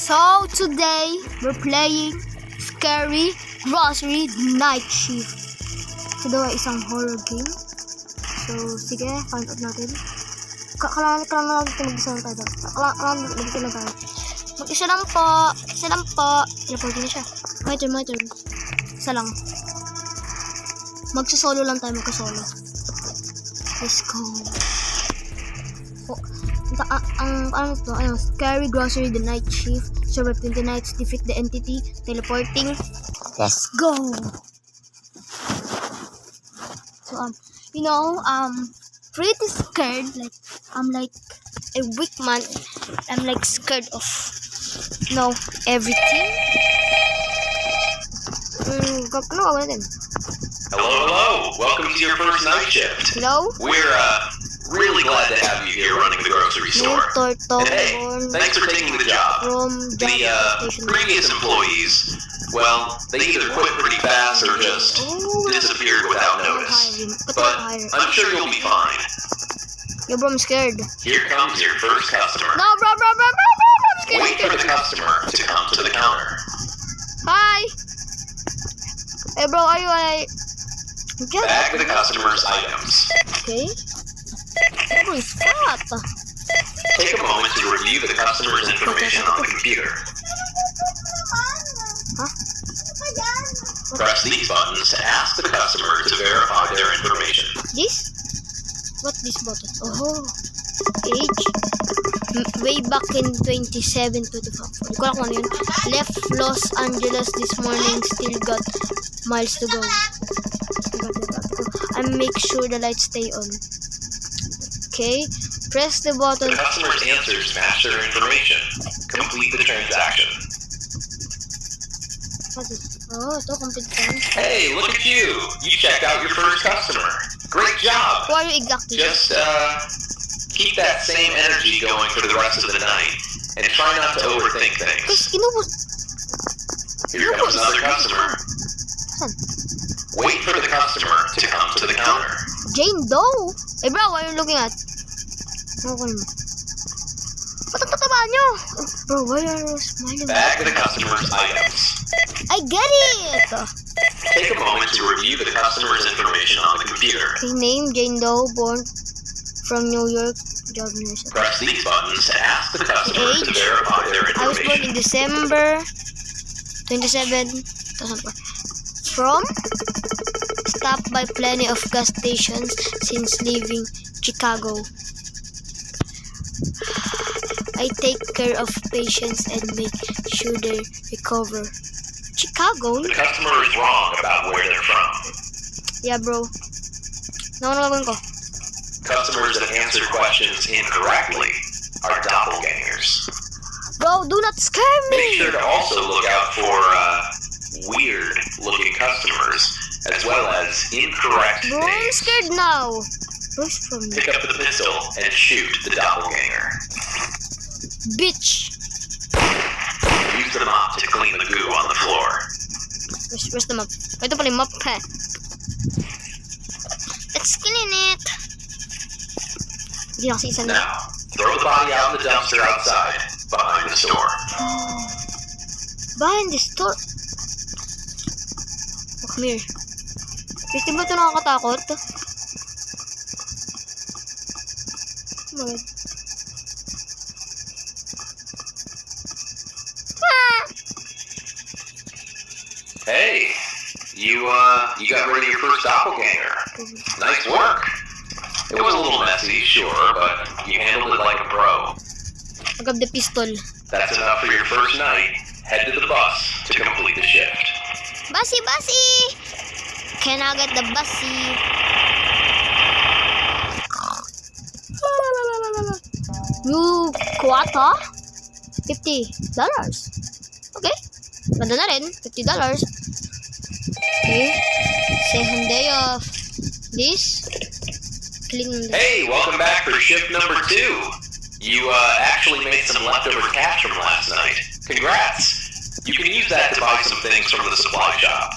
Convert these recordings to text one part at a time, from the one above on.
So today we're playing Scary Grocery Night Shift. Ito daw ay isang horror game. So sige, find out natin. Kailangan natin mag-isa lang tayo. Kailangan mag-isa lang tayo. Mag-isa lang po. Isa lang po. Teleportin na siya. My turn. Isa lang. Magsasolo lang tayo, magkasolo. Let's go. Scary Grocery the Night Shift. Survive 20 nights, defeat the entity, teleporting. Let's go. So pretty scared. I'm like a weak man. I'm like scared of everything. Hello. Welcome to your first night shift. Hello. We're really glad to have you here running the grocery store. And hey, thanks for taking the job. The previous employees, well, they either quit pretty fast or just disappeared without notice. But I'm sure you'll be fine. Yo, bro, I'm scared. Here comes your first customer. No, bro, I'm scared. Wait for the customer to come to the counter. Hi. Hey, bro, are you Bag the customer's items. Okay. Oh, bro, it's fat. Take a moment to review the customer's information on the computer. Huh? Press these buttons to ask the customer to verify their information. This? What this button? Oh, age. Way back in 2724. Left Los Angeles this morning. Still got miles to go. And make sure the lights stay on. Okay. Press the button. The customer's answers match their information. Complete the transaction. Oh, ito complete things. Hey, look at you! You checked out your first customer. Great job! Who are you exactly? Just keep that same energy going for the rest of the night, and try not to overthink things. Because you know what? Here comes another customer. Wait for the customer to come to the counter. Jane Doe. Hey bro, what are you looking at? Ba't ang tataba nyo? Bro, why are you smiling? Bag the customer's items. I get it! Take a moment to review the customer's information on the computer. Okay, name Jane Doe, born from New York, job nurse. Press these buttons to ask the customer to verify their I was born information. in December 27, 2004. From? Stopped by plenty of gas stations since leaving Chicago. I take care of patients and make sure they recover. Chicago? The customer is wrong about where they're from. Yeah, bro. Naman ko. Customers that answer questions incorrectly are doppelgangers. Bro, do not scare me! Make sure to also look out for weird-looking customers, as well as incorrect Bro, I'm names. scared now. Where's from me? Pick up the pistol and shoot the doppelganger. Bitch! Use the mop to clean the goo on the floor. Where's the map? Ito pala yung map, ha? Let's clean it! Hindi na kasi isa na. Now, throw the body out in the dumpster outside, behind the store. Behind the store? Oh, come here. Kasi ba ito nakakatakot? Bakit? Hey, you got rid of your first doppelganger. Nice work. It was a little messy, sure, but you handled it like a pro. I got the pistol. That's enough for your first night. Head to the bus to complete the shift. Basi! Can I get the basi? New quota? $50. Okay. Ganda na rin. $50. Okay. Second day of this. Clean this. Hey, welcome back for shift number 2. You actually made some leftover cash from last night. Congrats. You can use that to buy some things from the supply shop.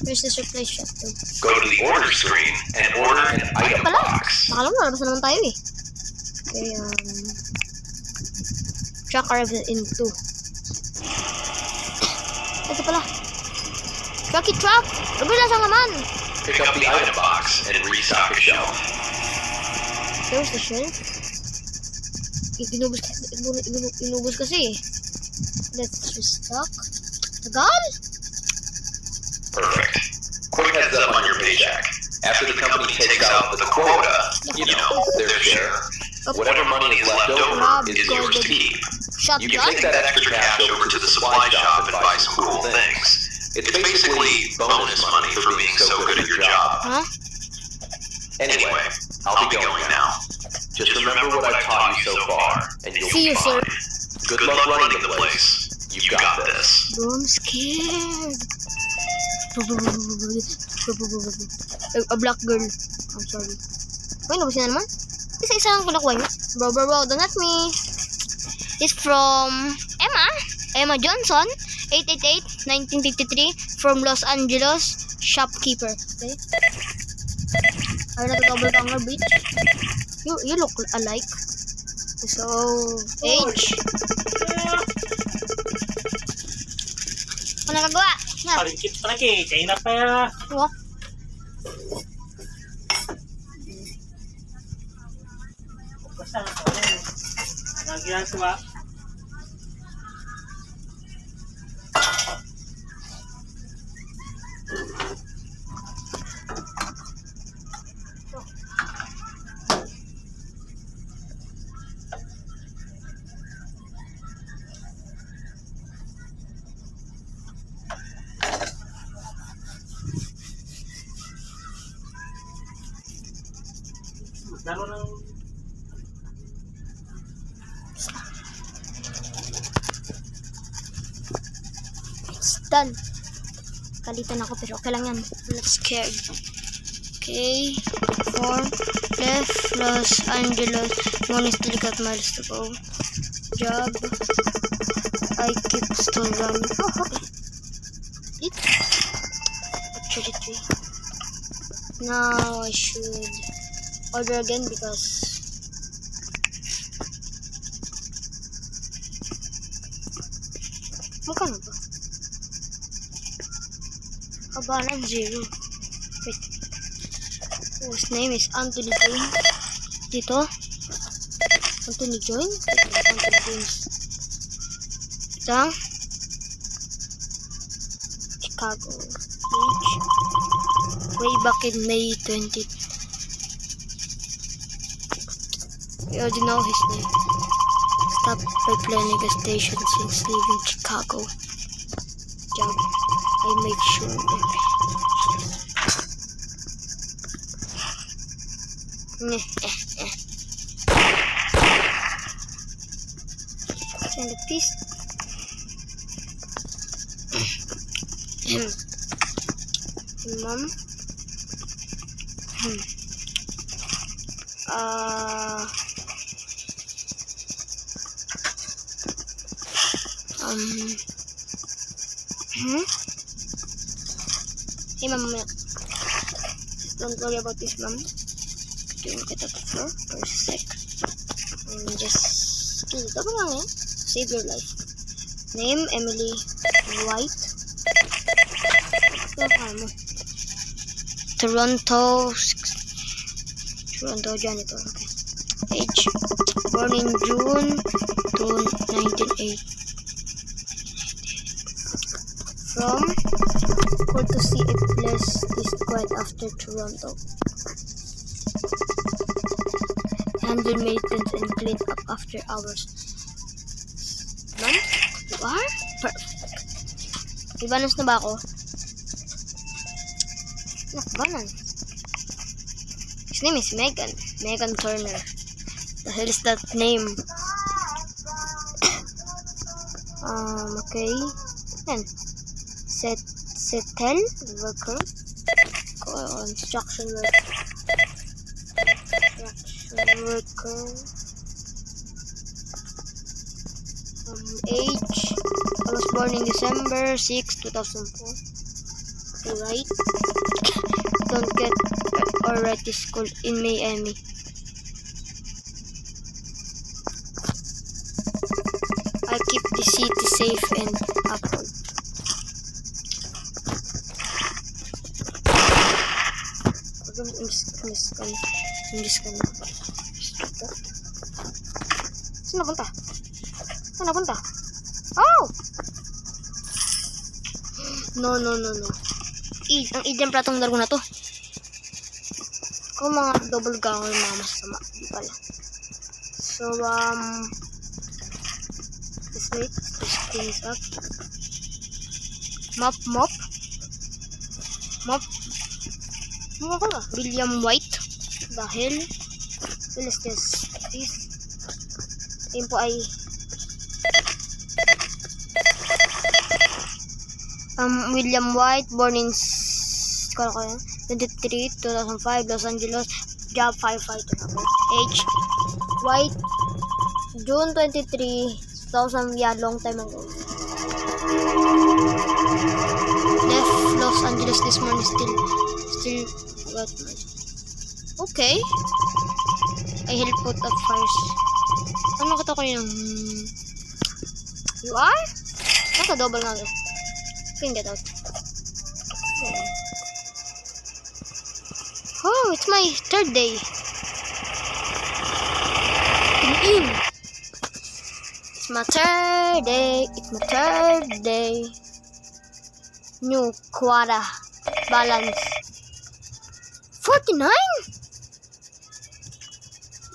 Where's the supply shop though? Go to the order screen and order an item box. Akala mo, nalabas na naman tayo eh. Okay, tracker in 2. Ito pala. Trucky truck! Mabilis ang laman! Pick up the item box and restock a shelf. There's the shelf. Inubos kasi. Let's restock. Tagal? Perfect. Quick heads up on your paycheck. After the company takes out the quota, you know, their share, whatever money is left over is yours to keep. You can take that extra cash over to the supply shop and buy some cool things. It's basically bonus money for being so good at your job. Huh? Anyway, I'll be going now. Just remember what I've taught you so far, and you'll See be you, sir. fine. Good luck running the place. You've got this. Bro, I'm scared. A black girl. I'm sorry. Uy, nabusin na naman. Isa-isa lang ko nakuha niyo. Bro, don't at me. It's from Emma Johnson, 888-1953, from Los Angeles, shopkeeper. Okay? Are not a double counter, bitch. You look alike. So, age. Ano nagagawa? Nga. Palikit pa lagi, kaya na pa. Ano? Basta, ano ginagawa? Laro ng It's done. Kalitan ako pero okay lang yan. I'm not scared. Okay. 4 left. Los Angeles. 1 is 3 miles to go. Job. I keep still running. Oh, okay. It. Trajectory. Now I should order again because magkano ba? Kabanan 0. Wait. Oh, his name is Anthony Jones. Dito. Anthony Jones? Anthony Jones. Ito. Chicago. Beach. Way back in May 20th. We already know his name. Stopped by planning a station since leaving Chicago. Job. I make sure that. Send a piece. Mom. Hey, mom. Don't worry about this, mom. Doing it at the floor for a sec. And just double lang yan. Save your life. Name, Emily White. Toronto janitor. Okay. Age. Born in June 1980. From for to see a place is quiet after Toronto. Handle maintenance and clean up after hours. Ma'am? You are? Perfect. Ibanas na ba ako? Nakbanan. His name is Megan Turner. The hell is that name? Okay. Then settle worker. Construction worker. Age. I was born in December 6, 2004. Right. Don't get already to school in Miami. I keep the city safe and uphold. English ka na. Saan napunta? Saan napunta? Oh! No. Ang idiom platong laro na to. Kung mga double gang or mga masama. Di pala. So, let's wait. Let's things up. Mop. Ano ko ba? William White. Dahil, let's just this. Yun po ay William White, born in 23, 2005, Los Angeles, job firefighter. Age, White, June 23, 2000, yeah, long time ago. Left Los Angeles this morning, still what? Okay. I help put up fires. Ano kita ko yung you are? Naka double nga to. Can get out. Oh, it's my third day. In. It's my third day. New quota balance 49.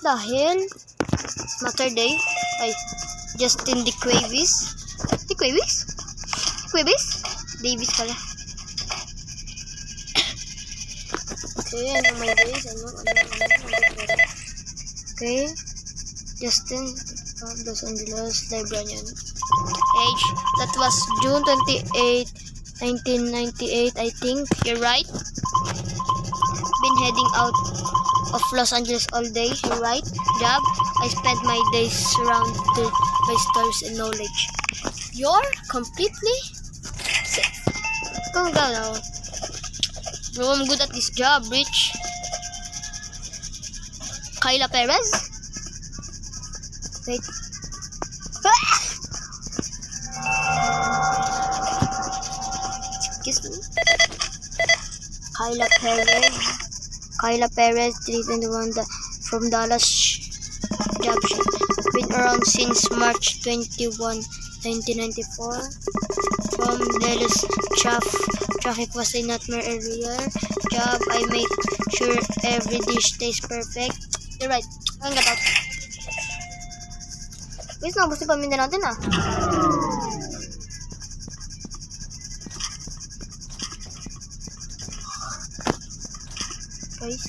Dahil my third day ay Justin DeQuavis. Davis pala. Okay, ano may days? Ano. Okay. Justin Los Angeles Librarian. Age, that was June 28, 1998, I think. You're right. Been heading out of Los Angeles all day. You're right. Job, I spent my days surrounded by stars and knowledge. You're completely safe. Go now. Bro, I'm good at this job, Rich. Kyla Perez? Wait. Excuse me. Kyla Perez, 321 from Dallas. Job shit. Been around since March 21, 1994. From Dallas, traffic was a nightmare earlier. Job, I make sure every dish tastes perfect. You're right. Ang gatot. Guys, nabos yung paminda natin ah. Guys.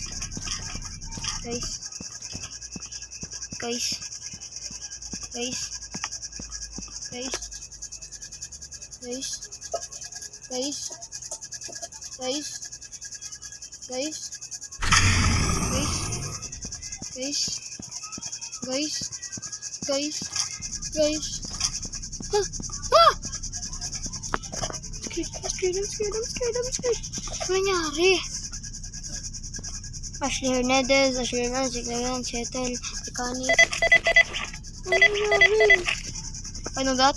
I'm scared. Ano nangyari? Ashley Hernandez, Settle, Mechanic. Ano nangyari? Ano that?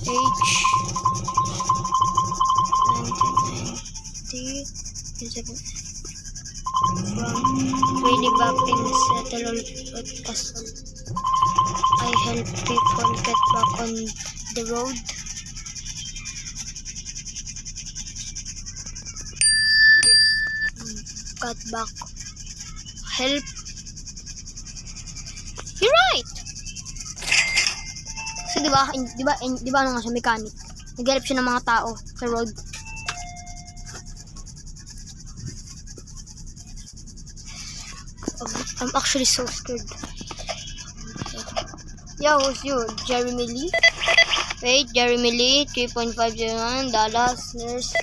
Age 1990. From way back in Settle at Castle. I help people get back on the road. Got back. Help. You're right. So, di ba ano nga siya, mechanic. Nag-help siya ng mga tao sa road. I'm actually so scared. Yo, who's you? Jeremy Lee? Wait, Jeremy Lee, 3.501, Dallas, nurse.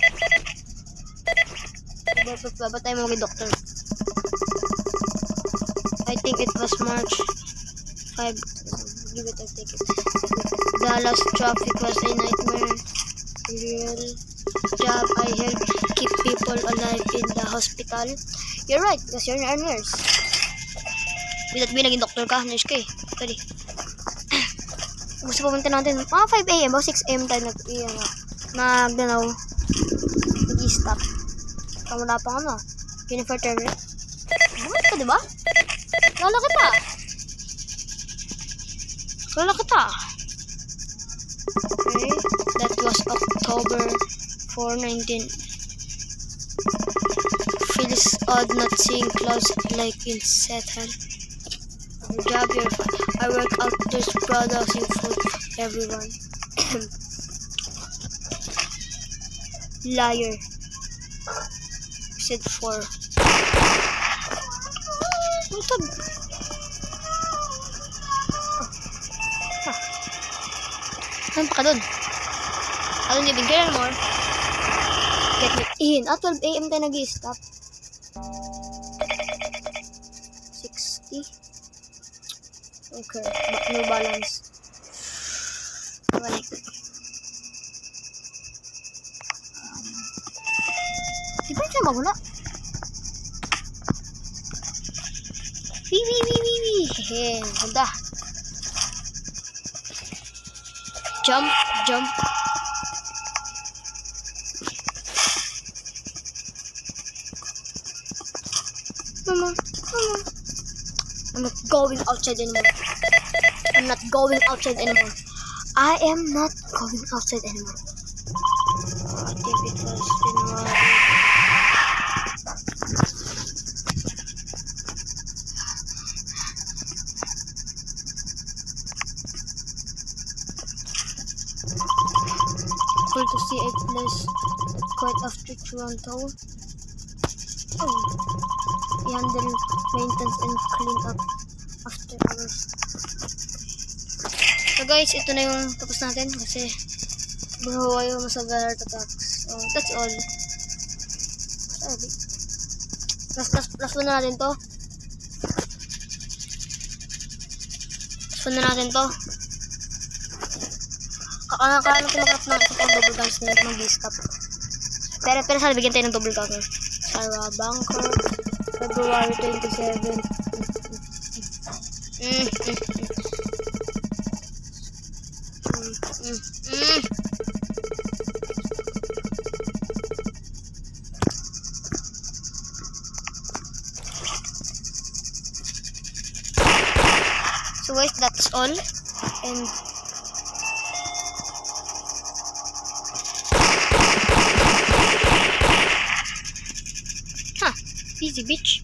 Ba't tayo mga doctor? I think it was March 5. Give it or take it. Dallas traffic was a nightmare. Real job, I help keep people alive in the hospital. You're right, because you're a nurse. Bilat naging doctor ka, nurse ka eh. Sorry. Gusto pumunta natin, mga 5 AM, o 6 AM tayo nag-stop. Wala pang ano, Jennifer Turner. What? di ba? Kilala kita. Kilala kita. Okay, that was October 4, 19. Feels odd not seeing clouds like in Seattle. Your job, you're fine. I work outdoors producing food for everyone. Liar. Said 4. Ito. Saan pa ka dun? I don't even care anymore. Get me in. 12 AM tayo nag-i-stop. 60. Okay. New Balance. Balik. Di ba siya mawala? Wee. Hehe. Ganda. Jump. Mama. I'm not going outside anymore. I am not going outside anymore. I think it was January. Cool to see a place that's quite after Toronto. Oh, we handle maintenance and clean up after hours. So guys, ito na yung tapos natin kasi bro, ayaw mo sa heart attacks. So that's all. Last one na natin to. Kakala ko makat na ito pang double dance na mag-stop. Pero sana bigyan tayo ng double counter. Sarah Bunker, February 27. So guys, that's all. And easy bitch.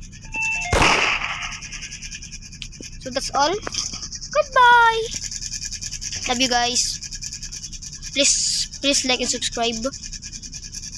So that's all. Goodbye. Love you guys. Please like and subscribe.